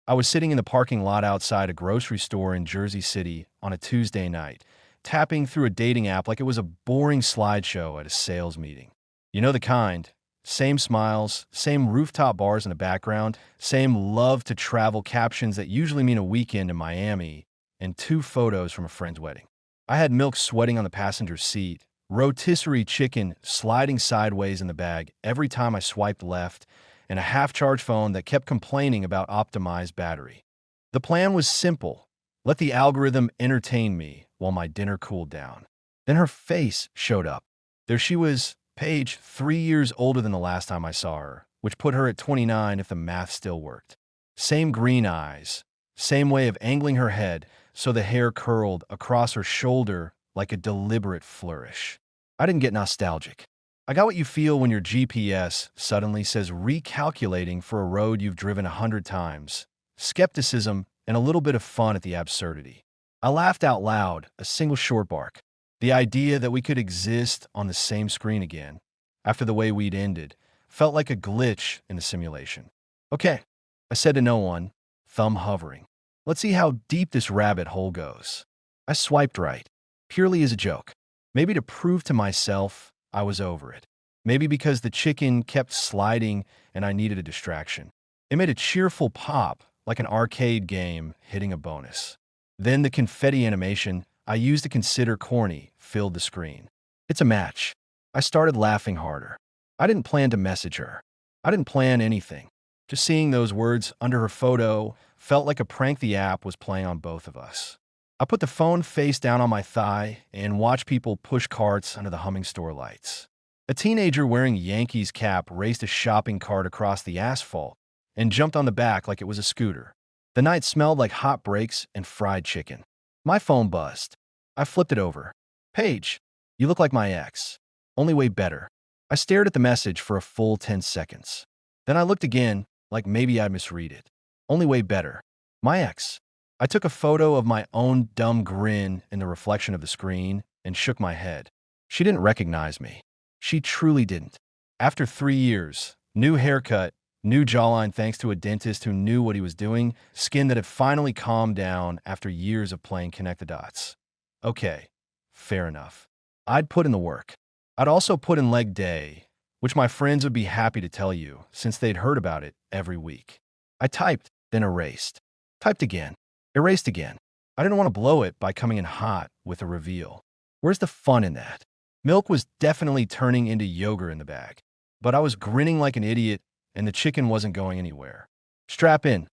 I was sitting in the parking lot outside a grocery store in Jersey City on a Tuesday night, tapping through a dating app like it was a boring slideshow at a sales meeting. You know the kind. Same smiles, same rooftop bars in the background, same love to travel captions that usually mean a weekend in Miami, and two photos from a friend's wedding. I had milk sweating on the passenger seat, rotisserie chicken sliding sideways in the bag every time I swiped left, and a half-charged phone that kept complaining about optimized battery. The plan was simple. Let the algorithm entertain me while my dinner cooled down. Then her face showed up. There she was, Paige, 3 years older than the last time I saw her, which put her at 29 if the math still worked. Same green eyes, same way of angling her head so the hair curled across her shoulder like a deliberate flourish. I didn't get nostalgic. I got what you feel when your GPS suddenly says recalculating for a road you've driven 100 times. Skepticism and a little bit of fun at the absurdity. I laughed out loud, a single short bark. The idea that we could exist on the same screen again, after the way we'd ended, felt like a glitch in the simulation. Okay, I said to no one, thumb hovering. Let's see how deep this rabbit hole goes. I swiped right, purely as a joke. Maybe to prove to myself I was over it. Maybe because the chicken kept sliding and I needed a distraction. It made a cheerful pop, like an arcade game hitting a bonus. Then the confetti animation I used to consider corny filled the screen. It's a match. I started laughing harder. I didn't plan to message her. I didn't plan anything. Just seeing those words under her photo felt like a prank the app was playing on both of us. I put the phone face down on my thigh and watched people push carts under the humming store lights. A teenager wearing a Yankees cap raced a shopping cart across the asphalt and jumped on the back like it was a scooter. The night smelled like hot breaks and fried chicken. My phone buzzed. I flipped it over. Paige, you look like my ex. Only way better. I stared at the message for a full 10 seconds. Then I looked again, like maybe I'd misread it. Only way better. My ex. I took a photo of my own dumb grin in the reflection of the screen and shook my head. She didn't recognize me. She truly didn't. After 3 years, new haircut, new jawline thanks to a dentist who knew what he was doing, skin that had finally calmed down after years of playing connect the dots. Okay, fair enough. I'd put in the work. I'd also put in leg day, which my friends would be happy to tell you since they'd heard about it every week. I typed, then erased. Typed again. Erased again. I didn't want to blow it by coming in hot with a reveal. Where's the fun in that? Milk was definitely turning into yogurt in the bag. But I was grinning like an idiot, and the chicken wasn't going anywhere. Strap in,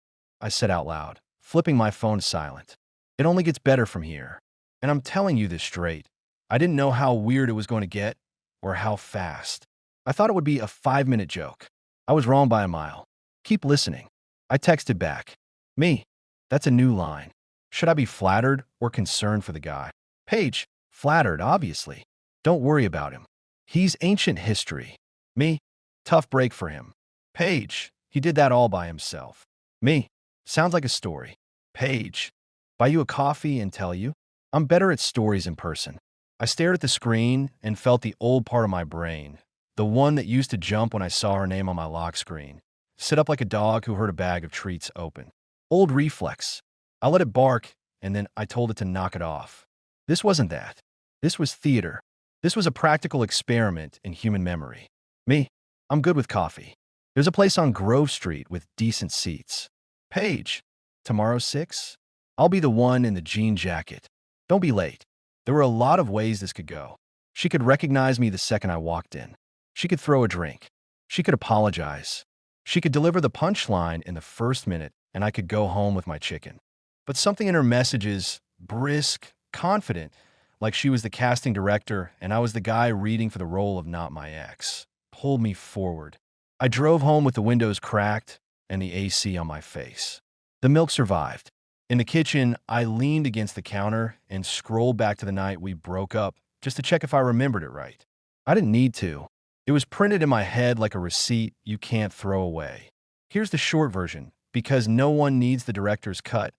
I said out loud, flipping my phone to silent. It only gets better from here. And I'm telling you this straight. I didn't know how weird it was going to get, or how fast. I thought it would be a 5-minute joke. I was wrong by a mile. Keep listening. I texted back. Me. That's a new line. Should I be flattered or concerned for the guy? Paige. Flattered, obviously. Don't worry about him. He's ancient history. Me. Tough break for him. Paige. He did that all by himself. Me. Sounds like a story. Paige. Buy you a coffee and tell you? I'm better at stories in person. I stared at the screen and felt the old part of my brain, the one that used to jump when I saw her name on my lock screen, sit up like a dog who heard a bag of treats open. Old reflex. I let it bark, and then I told it to knock it off. This wasn't that. This was theater. This was a practical experiment in human memory. Me, I'm good with coffee. There's a place on Grove Street with decent seats. Paige, tomorrow 6? I'll be the one in the jean jacket. Don't be late. There were a lot of ways this could go. She could recognize me the second I walked in. She could throw a drink. She could apologize. She could deliver the punchline in the first minute, and I could go home with my chicken. But something in her messages, brisk, confident, like she was the casting director and I was the guy reading for the role of not my ex, pulled me forward. I drove home with the windows cracked and the AC on my face. The milk survived. In the kitchen, I leaned against the counter and scrolled back to the night we broke up just to check if I remembered it right. I didn't need to. It was printed in my head like a receipt you can't throw away. Here's the short version, because no one needs the director's cut.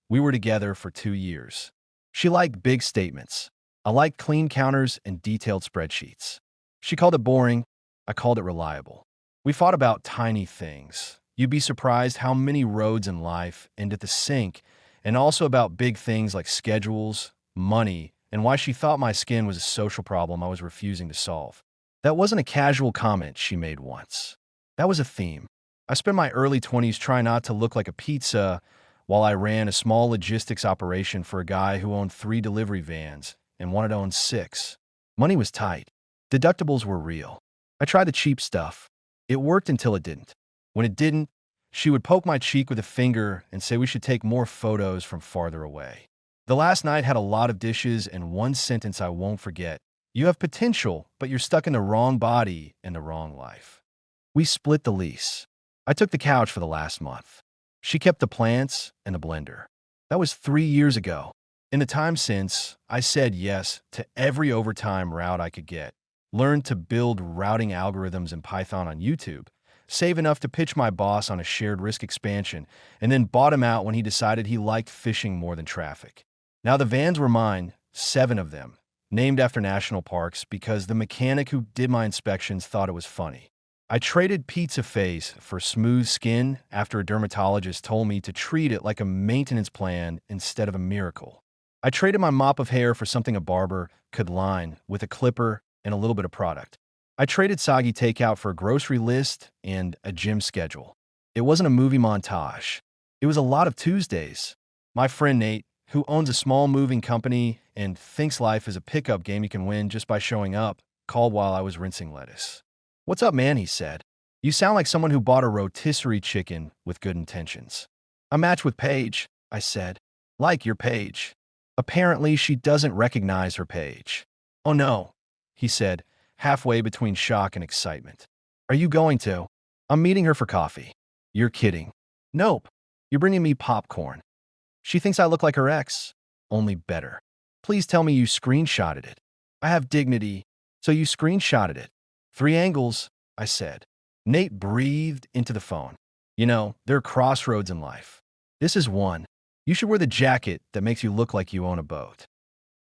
We were together for 2 years. She liked big statements. I liked clean counters and detailed spreadsheets. She called it boring. I called it reliable. We fought about tiny things. You'd be surprised how many roads in life end at the sink, and also about big things like schedules, money, and why she thought my skin was a social problem I was refusing to solve. That wasn't a casual comment she made once. That was a theme. I spent my early 20s trying not to look like a pizza while I ran a small logistics operation for a guy who owned 3 delivery vans and wanted to own 6. Money was tight. Deductibles were real. I tried the cheap stuff. It worked until it didn't. When it didn't, she would poke my cheek with a finger and say we should take more photos from farther away. The last night had a lot of dishes and one sentence I won't forget. You have potential, but you're stuck in the wrong body and the wrong life. We split the lease. I took the couch for the last month. She kept the plants and the blender. That was 3 years ago. In the time since, I said yes to every overtime route I could get, learned to build routing algorithms in Python on YouTube, save enough to pitch my boss on a shared risk expansion, and then bought him out when he decided he liked fishing more than traffic. Now the vans were mine, 7 of them, named after national parks because the mechanic who did my inspections thought it was funny. I traded pizza face for smooth skin after a dermatologist told me to treat it like a maintenance plan instead of a miracle. I traded my mop of hair for something a barber could line with a clipper and a little bit of product. I traded soggy takeout for a grocery list and a gym schedule. It wasn't a movie montage. It was a lot of Tuesdays. My friend Nate, who owns a small moving company and thinks life is a pickup game you can win just by showing up, called while I was rinsing lettuce. "What's up, man?" he said. "You sound like someone who bought a rotisserie chicken with good intentions." "A match with Paige," I said. "Like your Paige." Apparently, she doesn't recognize her Paige. "Oh no," he said, halfway between shock and excitement. "Are you going to?" "I'm meeting her for coffee." "You're kidding." "Nope. You're bringing me popcorn." "She thinks I look like her ex." "Only better." "Please tell me you screenshotted it." "I have dignity." "So you screenshotted it." "3 angles," I said. Nate breathed into the phone. "You know, there are crossroads in life. This is one. You should wear the jacket that makes you look like you own a boat."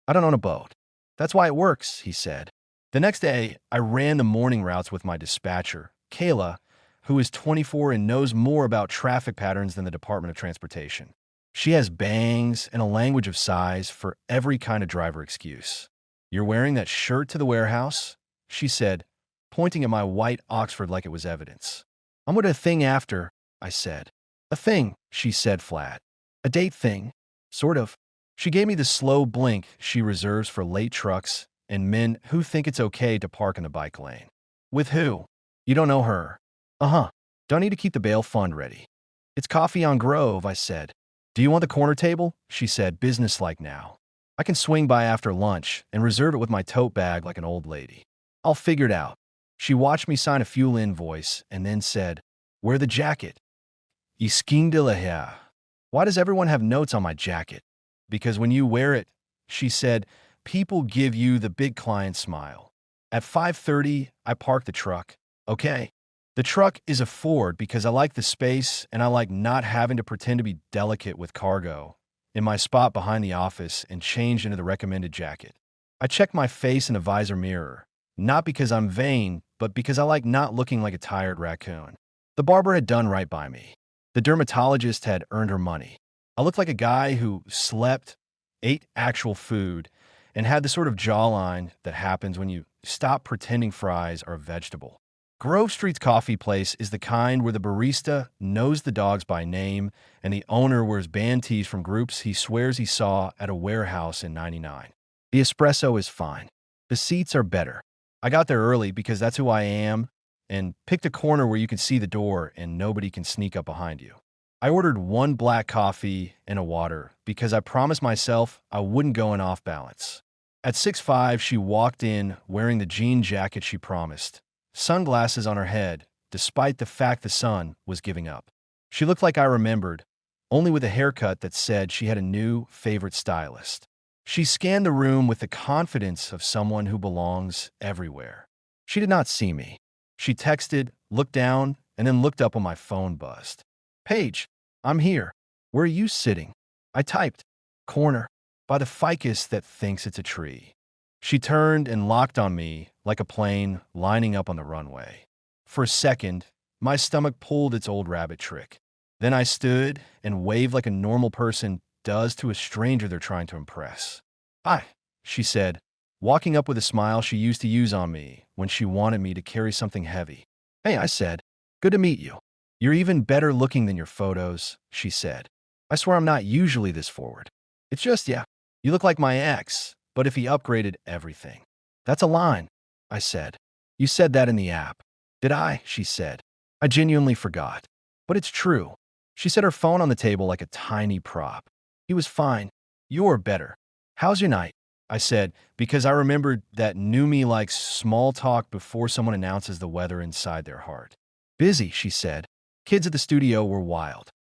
"I don't own a boat." "That's why it works," he said. The next day, I ran the morning routes with my dispatcher, Kayla, who is 24 and knows more about traffic patterns than the Department of Transportation. She has bangs and a language of size for every kind of driver excuse. "You're wearing that shirt to the warehouse?" she said, pointing at my white Oxford like it was evidence. "I'm with a thing after," I said. "A thing," she said flat. "A date thing. Sort of." She gave me the slow blink she reserves for late trucks and men who think it's okay to park in the bike lane. "With who?" "You don't know her." "Uh-huh. Don't need to keep the bail fund ready." "It's coffee on Grove," I said. "Do you want the corner table?" she said, businesslike now. "I can swing by after lunch and reserve it with my tote bag like an old lady." "I'll figure it out." She watched me sign a fuel invoice and then said, "Wear the jacket." "Isking de la hair." "Why does everyone have notes on my jacket?" "Because when you wear it," she said, "people give you the big client smile." At 5:30, I parked the truck. Okay. The truck is a Ford because I like the space and I like not having to pretend to be delicate with cargo in my spot behind the office and change into the recommended jacket. I checked my face in a visor mirror, not because I'm vain, but because I like not looking like a tired raccoon. The barber had done right by me. The dermatologist had earned her money. I looked like a guy who slept, ate actual food, and had the sort of jawline that happens when you stop pretending fries are a vegetable. Grove Street's coffee place is the kind where the barista knows the dogs by name and the owner wears band tees from groups he swears he saw at a warehouse in '99. The espresso is fine. The seats are better. I got there early because that's who I am and picked a corner where you can see the door and nobody can sneak up behind you. I ordered 1 black coffee and a water because I promised myself I wouldn't go in off balance. At 6:05, she walked in wearing the jean jacket she promised, sunglasses on her head, despite the fact the sun was giving up. She looked like I remembered, only with a haircut that said she had a new favorite stylist. She scanned the room with the confidence of someone who belongs everywhere. She did not see me. She texted, looked down, and then looked up when my phone buzzed. "Paige, I'm here. Where are you sitting?" I typed, "Corner, by the ficus that thinks it's a tree." She turned and locked on me like a plane lining up on the runway. For a second, My stomach pulled its old rabbit trick. Then I stood and waved like a normal person does to a stranger they're trying to impress. "Hi," she said, walking up with a smile she used to use on me when she wanted me to carry something heavy. "Hey," I said. "Good to meet you." "You're even better looking than your photos," she said. "I swear I'm not usually this forward. It's just, yeah, you look like my ex, but if he upgraded everything." "That's a line," I said. "You said that in the app." "Did I?" she said. I genuinely forgot. "But it's true." She set her phone on the table like a tiny prop. "He was fine. You're better. How's your night?" I said, because I remembered that new me likes small talk before someone announces the weather inside their heart. "Busy," she said. "Kids at the studio were wild."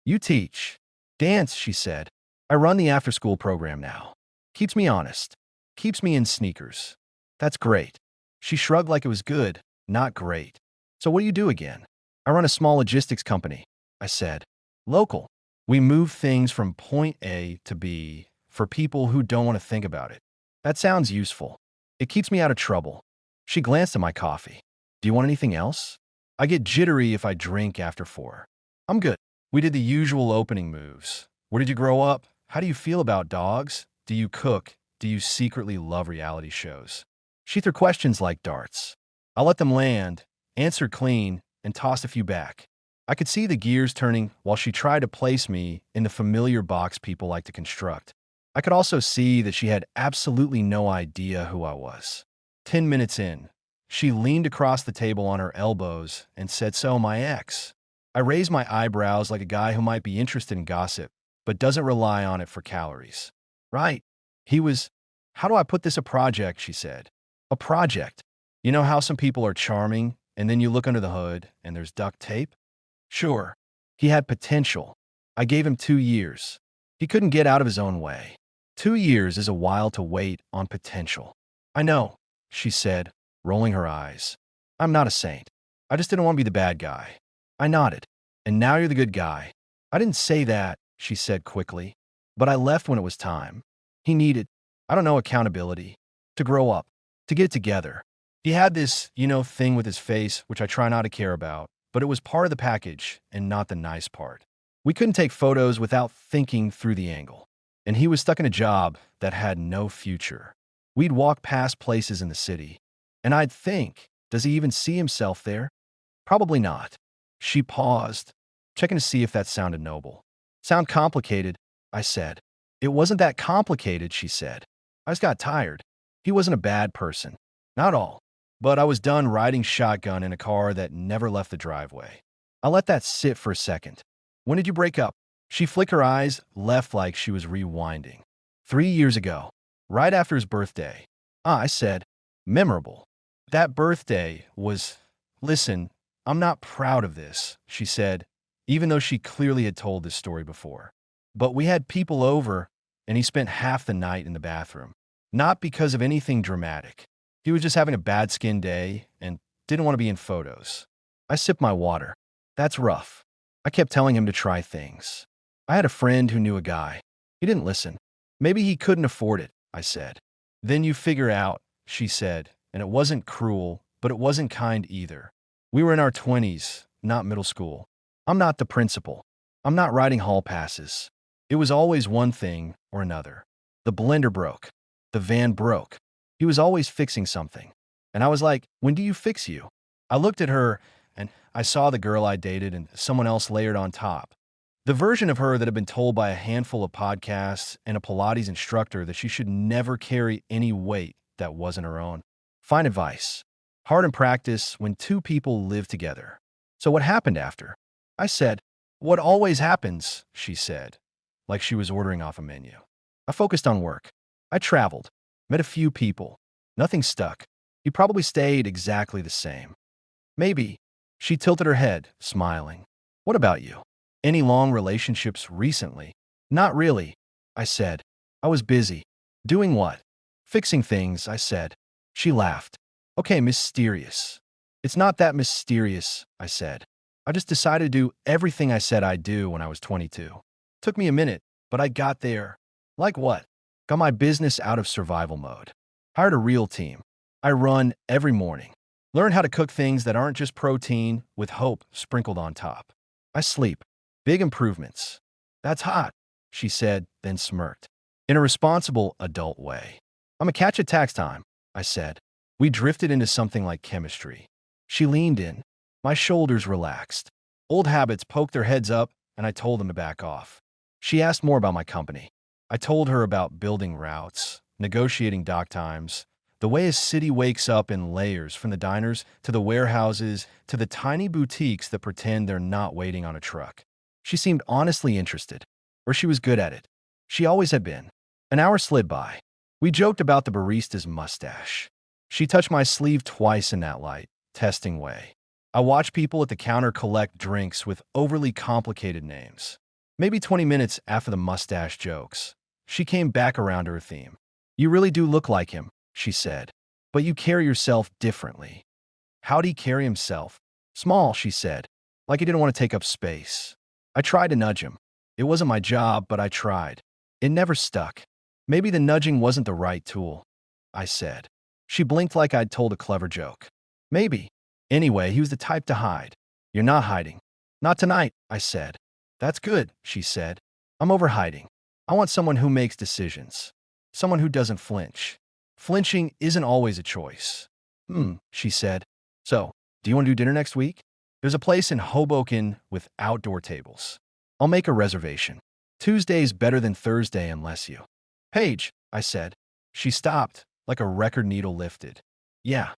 "You teach." "Dance," she said. "I run the after-school program now. Keeps me honest. Keeps me in sneakers." "That's great." She shrugged like it was good, not great. "So what do you do again?" "I run a small logistics company," I said. "Local. We move things from point A to B for people who don't want to think about it." "That sounds useful. It keeps me out of trouble." She glanced at my coffee. "Do you want anything else?" "I get jittery if I drink after 4. "I'm good." We did the usual opening moves. "Where did you grow up? How do you feel about dogs? Do you cook? Do you secretly love reality shows?" She threw questions like darts. I let them land, answered clean, and tossed a few back. I could see the gears turning while she tried to place me in the familiar box people like to construct. I could also see that she had absolutely no idea who I was. 10 minutes in, she leaned across the table on her elbows and said, "So, my ex." I raised my eyebrows like a guy who might be interested in gossip, but doesn't rely on it for calories. "Right. He was, how do I put this, a project," she said. "A project. You know how some people are charming, and then you look under the hood, and there's duct tape?" "Sure." "He had potential. I gave him 2 years. He couldn't get out of his own way." 2 years is a while to wait on potential. "I know," she said, rolling her eyes. "I'm not a saint. I just didn't want to be the bad guy." I nodded. "And now you're the good guy." "I didn't say that," she said quickly. "But I left when it was time. He needed, I don't know, accountability. To grow up. To get it together." He had this, thing with his face, which I try not to care about, but it was part of the package and not the nice part. We couldn't take photos without thinking through the angle. And he was stuck in a job that had no future. We'd walk past places in the city, and I'd think, does he even see himself there? Probably not. She paused, checking to see if that sounded noble. "Sound complicated," I said. "It wasn't that complicated," she said. "I just got tired. He wasn't a bad person. Not all. But I was done riding shotgun in a car that never left the driveway." I let that sit for a second. "When did you break up?" She flicked her eyes left like she was rewinding. 3 years ago. Right after his birthday." "Ah," I said. "Memorable." "That birthday was—" "Listen, I'm not proud of this," she said, even though she clearly had told this story before. "But we had people over, and he spent half the night in the bathroom. Not because of anything dramatic. He was just having a bad skin day and didn't want to be in photos." I sipped my water. "That's rough." I kept telling him to try things. I had a friend who knew a guy. He didn't listen. "Maybe he couldn't afford it," I said. "Then you figure out," she said, and it wasn't cruel, but it wasn't kind either. We were in our 20s, not middle school. I'm not the principal. I'm not writing hall passes. It was always one thing or another. The blender broke. The van broke. He was always fixing something. And I was like, "When do you fix you?" I looked at her, and I saw the girl I dated and someone else layered on top. The version of her that had been told by a handful of podcasts and a Pilates instructor that she should never carry any weight that wasn't her own. Fine advice. Hard in practice when 2 people live together. "So what happened after?" I said. "What always happens," she said, like she was ordering off a menu. I focused on work. I traveled, met a few people. Nothing stuck. He probably stayed exactly the same. "Maybe." She tilted her head, smiling. "What about you? Any long relationships recently?" "Not really," I said. "I was busy." "Doing what?" "Fixing things," I said. She laughed. "Okay, mysterious." "It's not that mysterious," I said. "I just decided to do everything I said I'd do when I was 22. Took me a minute, but I got there." "Like what?" "Got my business out of survival mode. Hired a real team. I run every morning. Learn how to cook things that aren't just protein with hope sprinkled on top. I sleep. Big improvements. That's hot, she said, then smirked. In a responsible adult way. I'm a catch at tax time, I said. We drifted into something like chemistry. She leaned in. My shoulders relaxed. Old habits poked their heads up, and I told them to back off. She asked more about my company. I told her about building routes, negotiating dock times, the way a city wakes up in layers from the diners to the warehouses to the tiny boutiques that pretend they're not waiting on a truck. She seemed honestly interested, or she was good at it. She always had been. An hour slid by. We joked about the barista's mustache. She touched my sleeve twice in that light, testing way. I watched people at the counter collect drinks with overly complicated names. Maybe 20 minutes after the mustache jokes, she came back around to her theme. You really do look like him, she said. But you carry yourself differently. How'd he carry himself? Small, she said, like he didn't want to take up space. I tried to nudge him. It wasn't my job, but I tried. It never stuck. Maybe the nudging wasn't the right tool, I said. She blinked like I'd told a clever joke. Maybe. Anyway, he was the type to hide. You're not hiding. Not tonight, I said. That's good, she said. I'm over hiding. I want someone who makes decisions. Someone who doesn't flinch. Flinching isn't always a choice. She said. So, do you want to do dinner next week? There's a place in Hoboken with outdoor tables. I'll make a reservation. Tuesday's better than Thursday unless you. Paige, I said. She stopped, like a record needle lifted. Yeah.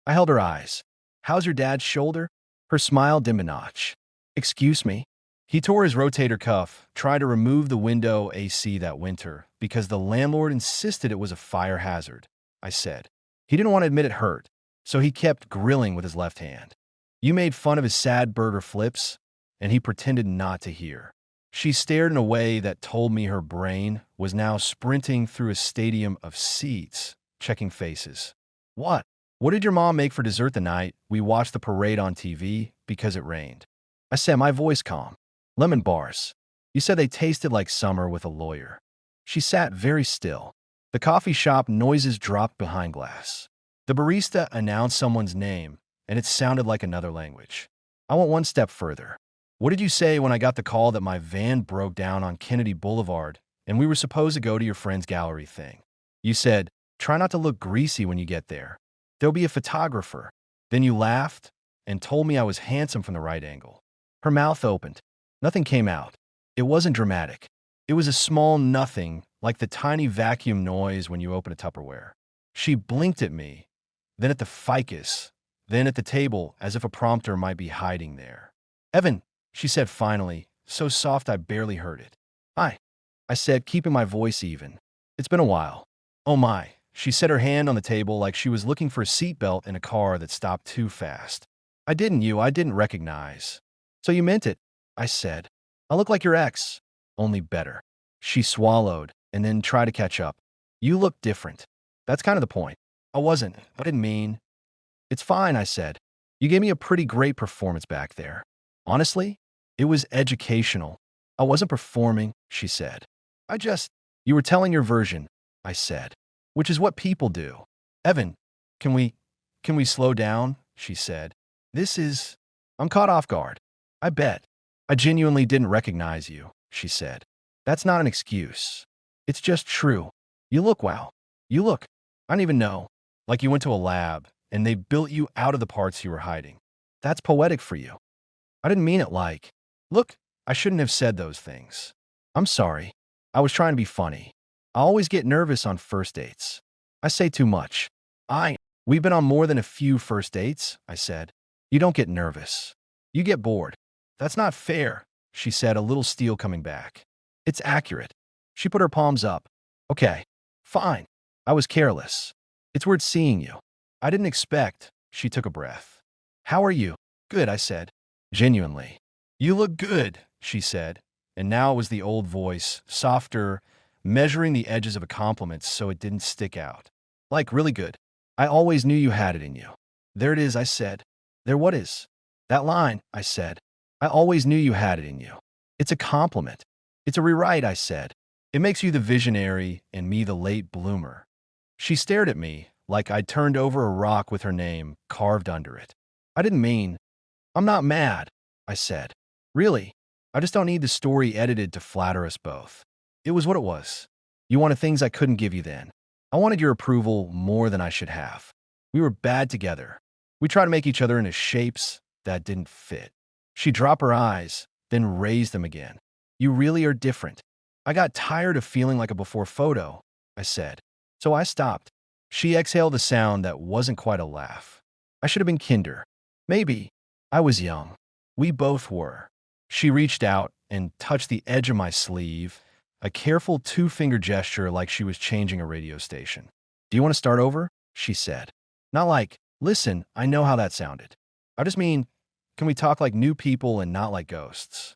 I held her eyes. How's your dad's shoulder? Her smile dimmed a notch. Excuse me? He tore his rotator cuff, tried to remove the window AC that winter because the landlord insisted it was a fire hazard, I said. He didn't want to admit it hurt, so he kept grilling with his left hand. You made fun of his sad burger flips, and he pretended not to hear. She stared in a way that told me her brain was now sprinting through a stadium of seats, checking faces. What? What did your mom make for dessert the night we watched the parade on TV because it rained? I said, my voice calm. Lemon bars. You said they tasted like summer with a lawyer. She sat very still. The coffee shop noises dropped behind glass. The barista announced someone's name, and it sounded like another language. I went one step further. What did you say when I got the call that my van broke down on Kennedy Boulevard and we were supposed to go to your friend's gallery thing? You said, try not to look greasy when you get there. There'll be a photographer. Then you laughed and told me I was handsome from the right angle. Her mouth opened. Nothing came out. It wasn't dramatic. It was a small nothing, like the tiny vacuum noise when you open a Tupperware. She blinked at me, then at the ficus, then at the table as if a prompter might be hiding there. Evan, she said finally, so soft I barely heard it. Hi, I said, keeping my voice even. It's been a while. Oh my, she set her hand on the table like she was looking for a seatbelt in a car that stopped too fast. I didn't recognize. So you meant it, I said. I look like your ex, only better. She swallowed and then tried to catch up. You look different. That's kind of the point. I didn't mean. It's fine, I said. You gave me a pretty great performance back there. Honestly, it was educational. I wasn't performing, she said. You were telling your version, I said, which is what people do. Evan, can we slow down? She said. I'm caught off guard. I bet. I genuinely didn't recognize you, she said. That's not an excuse. It's just true. You look wow. You look, I don't even know, like you went to a lab and they built you out of the parts you were hiding. That's poetic for you. I didn't mean it like, look, I shouldn't have said those things. I'm sorry. I was trying to be funny. I always get nervous on first dates. I say too much. We've been on more than a few first dates, I said. You don't get nervous. You get bored. That's not fair, she said, a little steel coming back. It's accurate. She put her palms up. Okay, fine. I was careless. It's weird seeing you. I didn't expect. She took a breath. How are you? Good, I said. Genuinely. You look good, she said. And now it was the old voice, softer, measuring the edges of a compliment so it didn't stick out. Like, really good. I always knew you had it in you. There it is, I said. There what is? That line, I said. I always knew you had it in you. It's a compliment. It's a rewrite, I said. It makes you the visionary and me the late bloomer. She stared at me, like I'd turned over a rock with her name carved under it. I didn't mean, I'm not mad, I said. Really, I just don't need the story edited to flatter us both. It was what it was. You wanted things I couldn't give you then. I wanted your approval more than I should have. We were bad together. We tried to make each other into shapes that didn't fit. She dropped her eyes, then raised them again. You really are different. I got tired of feeling like a before photo, I said. So I stopped. She exhaled a sound that wasn't quite a laugh. I should have been kinder. Maybe. I was young. We both were. She reached out and touched the edge of my sleeve, a careful two-finger gesture like she was changing a radio station. Do you want to start over? She said. Not like, listen, I know how that sounded. I just mean, can we talk like new people and not like ghosts?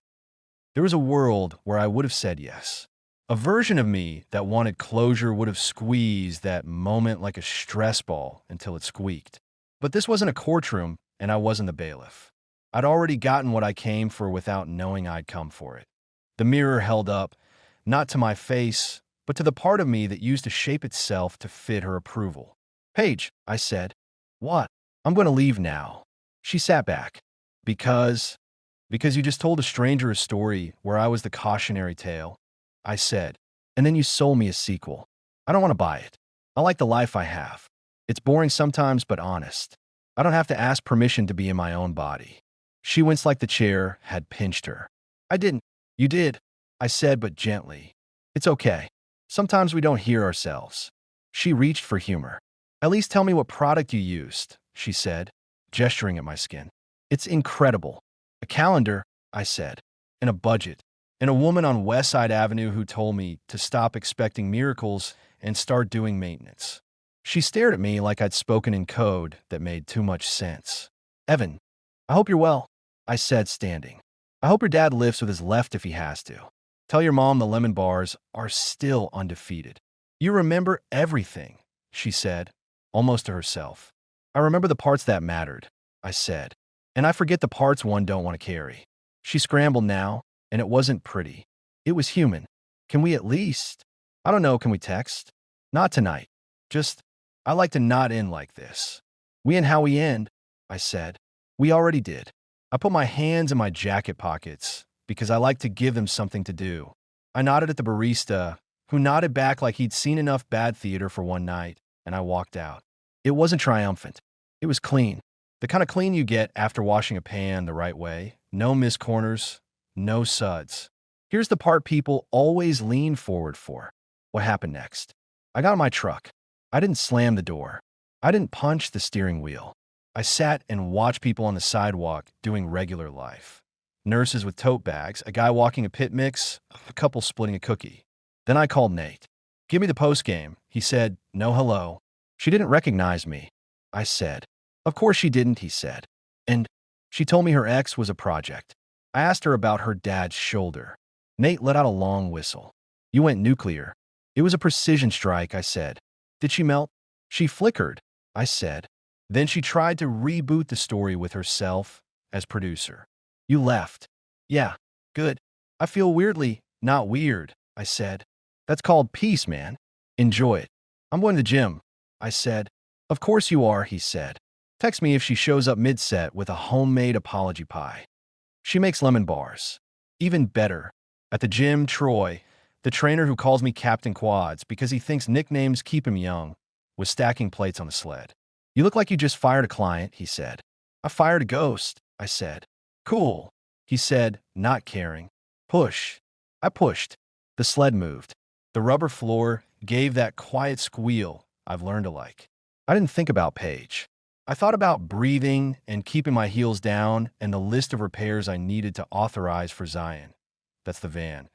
There was a world where I would have said yes. A version of me that wanted closure would have squeezed that moment like a stress ball until it squeaked. But this wasn't a courtroom, and I wasn't the bailiff. I'd already gotten what I came for without knowing I'd come for it. The mirror held up, not to my face, but to the part of me that used to shape itself to fit her approval. Paige, I said. What? I'm going to leave now. She sat back. Because you just told a stranger a story where I was the cautionary tale, I said, and then you sold me a sequel. I don't want to buy it. I like the life I have. It's boring sometimes, but honest. I don't have to ask permission to be in my own body. She winced like the chair had pinched her. I didn't. You did, I said, but gently. It's okay. Sometimes we don't hear ourselves. She reached for humor. At least tell me what product you used, she said, gesturing at my skin. It's incredible. A calendar, I said, and a budget, and a woman on West Side Avenue who told me to stop expecting miracles and start doing maintenance. She stared at me like I'd spoken in code that made too much sense. Evan, I hope you're well, I said, standing. I hope your dad lifts with his left if he has to. Tell your mom the lemon bars are still undefeated. You remember everything, she said, almost to herself. I remember the parts that mattered, I said. And I forget the parts one don't want to carry. She scrambled now, and it wasn't pretty. It was human. Can we at least? I don't know, can we text? Not tonight. Just, I like to not end like this. We end how we end, I said. We already did. I put my hands in my jacket pockets because I like to give them something to do. I nodded at the barista, who nodded back like he'd seen enough bad theater for one night, and I walked out. It wasn't triumphant. It was clean. The kind of clean you get after washing a pan the right way. No missed corners, no suds. Here's the part people always lean forward for. What happened next? I got in my truck. I didn't slam the door. I didn't punch the steering wheel. I sat and watched people on the sidewalk doing regular life. Nurses with tote bags, a guy walking a pit mix, a couple splitting a cookie. Then I called Nate. Give me the postgame. He said, no hello. She didn't recognize me. I said. Of course she didn't, he said. And she told me her ex was a project. I asked her about her dad's shoulder. Nate let out a long whistle. You went nuclear. It was a precision strike, I said. Did she melt? She flickered, I said. Then she tried to reboot the story with herself as producer. You left. Yeah, good. I feel weirdly not weird, I said. That's called peace, man. Enjoy it. I'm going to the gym, I said. Of course you are, he said. Text me if she shows up mid-set with a homemade apology pie. She makes lemon bars. Even better. At the gym, Troy, the trainer who calls me Captain Quads because he thinks nicknames keep him young, was stacking plates on the sled. You look like you just fired a client, he said. I fired a ghost, I said. Cool, he said, not caring. Push. I pushed. The sled moved. The rubber floor gave that quiet squeal I've learned to like. I didn't think about Paige. I thought about breathing and keeping my heels down and the list of repairs I needed to authorize for Zion. That's the van.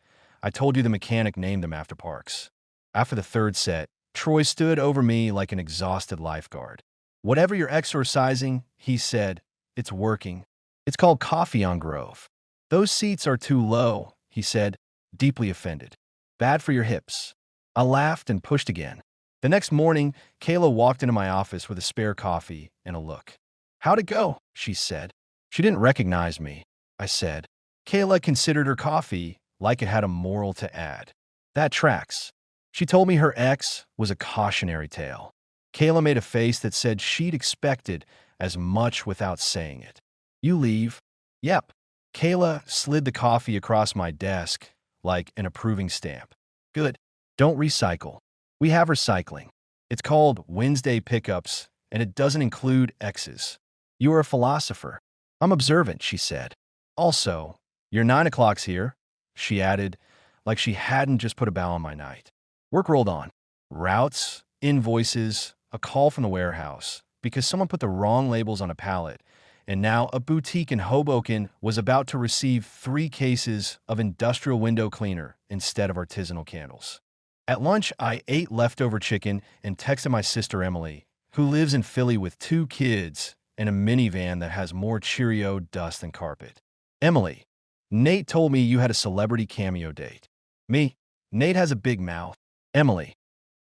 I told you the mechanic named them after parks. After the third set, Troy stood over me like an exhausted lifeguard. Whatever you're exorcising, he said, it's working. It's called coffee on Grove. Those seats are too low, he said, deeply offended. Bad for your hips. I laughed and pushed again. The next morning, Kayla walked into my office with a spare coffee and a look. How'd it go? She said. She didn't recognize me, I said. Kayla considered her coffee like it had a moral to add. That tracks. She told me her ex was a cautionary tale. Kayla made a face that said she'd expected as much without saying it. You leave? Yep. Kayla slid the coffee across my desk like an approving stamp. Good. Don't recycle. We have recycling. It's called Wednesday pickups, and it doesn't include exes. You are a philosopher. I'm observant, she said. Also, your 9 o'clock's here, she added, like she hadn't just put a bow on my night. Work rolled on. Routes, invoices, a call from the warehouse, because someone put the wrong labels on a pallet, and now a boutique in Hoboken was about to receive 3 cases of industrial window cleaner instead of artisanal candles. At lunch, I ate leftover chicken and texted my sister Emily, who lives in Philly with 2 kids and a minivan that has more Cheerio dust than carpet. Emily, Nate told me you had a celebrity cameo date. Me, Nate has a big mouth. Emily,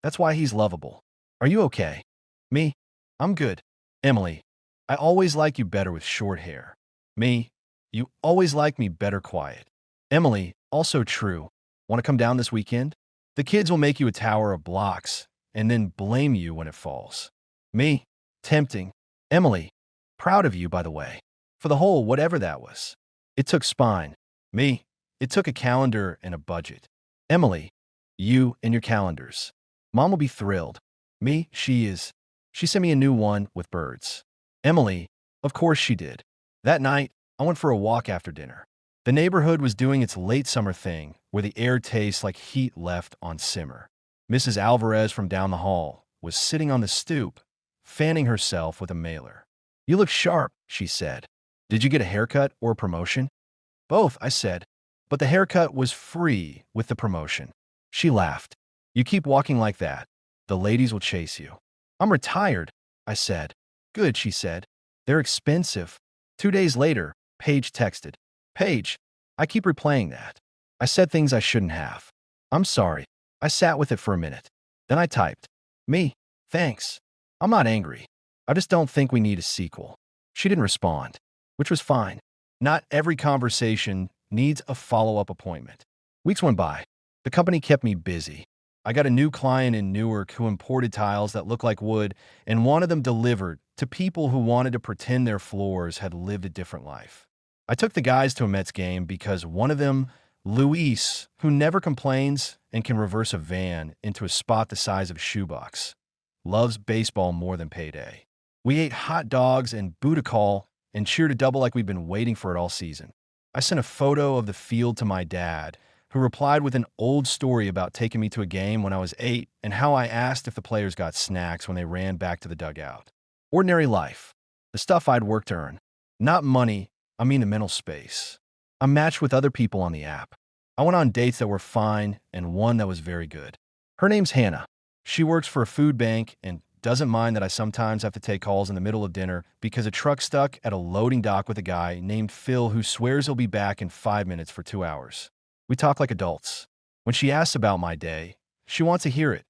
that's why he's lovable. Are you okay? Me, I'm good. Emily, I always like you better with short hair. Me, you always like me better quiet. Emily, also true. Want to come down this weekend? The kids will make you a tower of blocks and then blame you when it falls. Me, tempting. Emily, proud of you, by the way, for the whole whatever that was. It took spine. Me, it took a calendar and a budget. Emily, you and your calendars. Mom will be thrilled. Me, she is. She sent me a new one with birds. Emily, of course she did. That night, I went for a walk after dinner. The neighborhood was doing its late summer thing, where the air tastes like heat left on simmer. Mrs. Alvarez from down the hall was sitting on the stoop, fanning herself with a mailer. You look sharp, she said. Did you get a haircut or a promotion? Both, I said, but the haircut was free with the promotion. She laughed. You keep walking like that. The ladies will chase you. I'm retired, I said. Good, she said. They're expensive. 2 days later, Paige texted. Paige, I keep replaying that. I said things I shouldn't have. I'm sorry. I sat with it for a minute. Then I typed. Me, thanks. I'm not angry. I just don't think we need a sequel. She didn't respond, which was fine. Not every conversation needs a follow-up appointment. Weeks went by. The company kept me busy. I got a new client in Newark who imported tiles that looked like wood and wanted them delivered to people who wanted to pretend their floors had lived a different life. I took the guys to a Mets game because one of them, Luis, who never complains and can reverse a van into a spot the size of a shoebox, loves baseball more than payday. We ate hot dogs and Budakal and cheered a double like we'd been waiting for it all season. I sent a photo of the field to my dad, who replied with an old story about taking me to a game when I was 8 and how I asked if the players got snacks when they ran back to the dugout. Ordinary life. The stuff I'd worked to earn. Not money, I mean the mental space. I matched with other people on the app. I went on dates that were fine and one that was very good. Her name's Hannah. She works for a food bank and doesn't mind that I sometimes have to take calls in the middle of dinner because a truck stuck at a loading dock with a guy named Phil who swears he'll be back in 5 minutes for 2 hours. We talk like adults. When she asks about my day, she wants to hear it,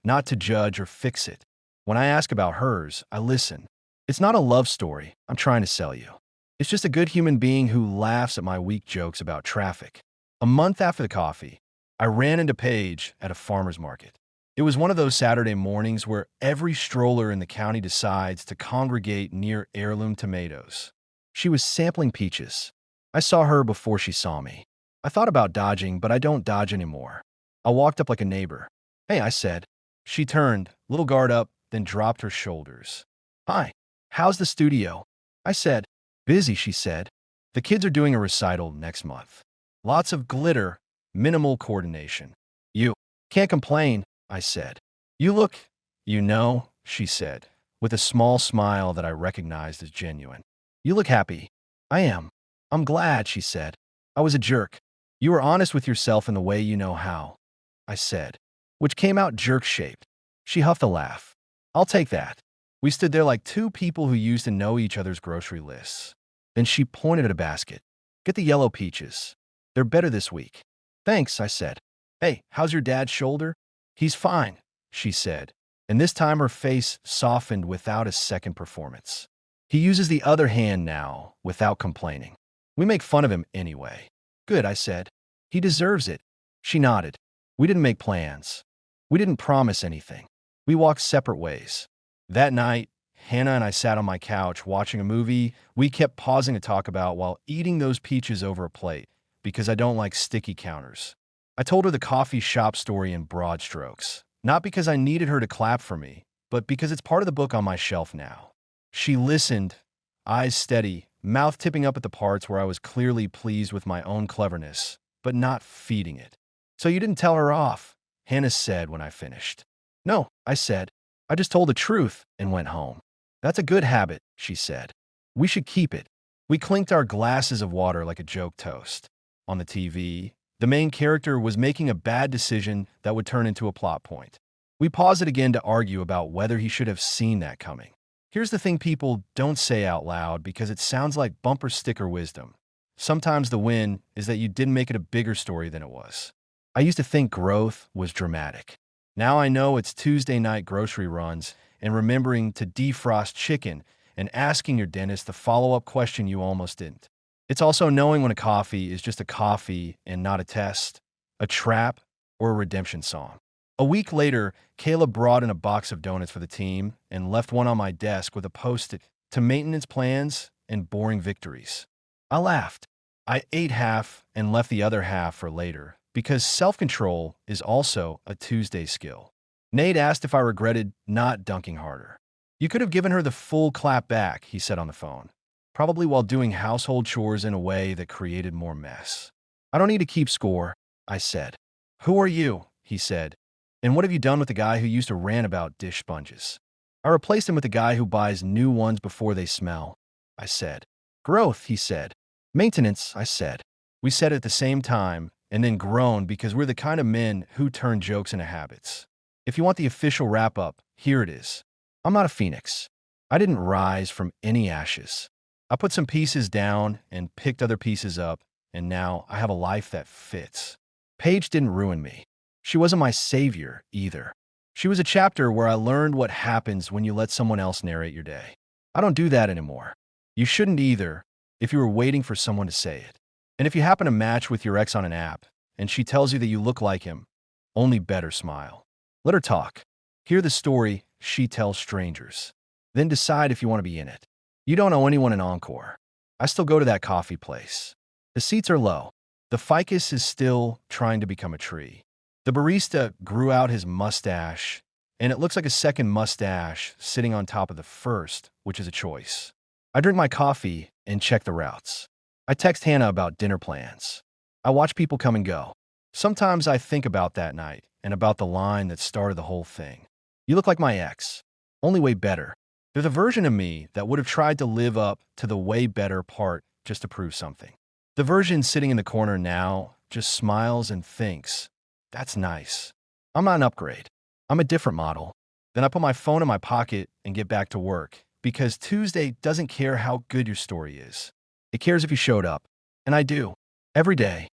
not to judge or fix it. When I ask about hers, I listen. It's not a love story I'm trying to sell you. It's just a good human being who laughs at my weak jokes about traffic. A month after the coffee, I ran into Paige at a farmer's market. It was one of those Saturday mornings where every stroller in the county decides to congregate near heirloom tomatoes. She was sampling peaches. I saw her before she saw me. I thought about dodging, but I don't dodge anymore. I walked up like a neighbor. Hey, I said. She turned, little guard up, then dropped her shoulders. Hi, how's the studio? I said. Busy, she said. The kids are doing a recital next month. Lots of glitter, minimal coordination. You can't complain, I said. You look, she said, with a small smile that I recognized as genuine. You look happy. I am. I'm glad, she said. I was a jerk. You were honest with yourself in the way you know how, I said, which came out jerk-shaped. She huffed a laugh. I'll take that. We stood there like 2 people who used to know each other's grocery lists. Then she pointed at a basket. Get the yellow peaches. They're better this week. Thanks, I said. Hey, how's your dad's shoulder? He's fine, she said, and this time her face softened without a second performance. He uses the other hand now, without complaining. We make fun of him anyway. Good, I said. He deserves it. She nodded. We didn't make plans. We didn't promise anything. We walked separate ways. That night, Hannah and I sat on my couch watching a movie we kept pausing to talk about while eating those peaches over a plate because I don't like sticky counters. I told her the coffee shop story in broad strokes, not because I needed her to clap for me, but because it's part of the book on my shelf now. She listened, eyes steady, mouth tipping up at the parts where I was clearly pleased with my own cleverness, but not feeding it. "So you didn't tell her off," Hannah said when I finished. "No," I said. "I just told the truth and went home." "That's a good habit," she said. "We should keep it." We clinked our glasses of water like a joke toast. On the TV, the main character was making a bad decision that would turn into a plot point. We paused it again to argue about whether he should have seen that coming. Here's the thing people don't say out loud because it sounds like bumper sticker wisdom. Sometimes the win is that you didn't make it a bigger story than it was. I used to think growth was dramatic. Now I know it's Tuesday night grocery runs and remembering to defrost chicken and asking your dentist the follow-up question you almost didn't. It's also knowing when a coffee is just a coffee and not a test, a trap, or a redemption song. A week later, Kayla brought in a box of donuts for the team and left one on my desk with a post-it to maintenance plans and boring victories. I laughed. I ate half and left the other half for later because self-control is also a Tuesday skill. Nate asked if I regretted not dunking harder. "You could have given her the full clap back," he said on the phone, probably while doing household chores in a way that created more mess. "I don't need to keep score," I said. "Who are you?" he said. "And what have you done with the guy who used to rant about dish sponges?" "I replaced him with the guy who buys new ones before they smell," I said. "Growth," he said. "Maintenance," I said. We said it at the same time and then groaned because we're the kind of men who turn jokes into habits. If you want the official wrap-up, here it is. I'm not a phoenix. I didn't rise from any ashes. I put some pieces down and picked other pieces up, and now I have a life that fits. Paige didn't ruin me. She wasn't my savior, either. She was a chapter where I learned what happens when you let someone else narrate your day. I don't do that anymore. You shouldn't either if you were waiting for someone to say it. And if you happen to match with your ex on an app, and she tells you that you look like him, only better smile. Let her talk. Hear the story she tells strangers. Then decide if you want to be in it. You don't owe anyone an encore. I still go to that coffee place. The seats are low. The ficus is still trying to become a tree. The barista grew out his mustache, and it looks like a second mustache sitting on top of the first, which is a choice. I drink my coffee and check the routes. I text Hannah about dinner plans. I watch people come and go. Sometimes I think about that night and about the line that started the whole thing. You look like my ex, only way better. They're the version of me that would have tried to live up to the way better part just to prove something. The version sitting in the corner now just smiles and thinks, "That's nice. I'm not an upgrade. I'm a different model." Then I put my phone in my pocket and get back to work because Tuesday doesn't care how good your story is. It cares if you showed up. And I do. Every day.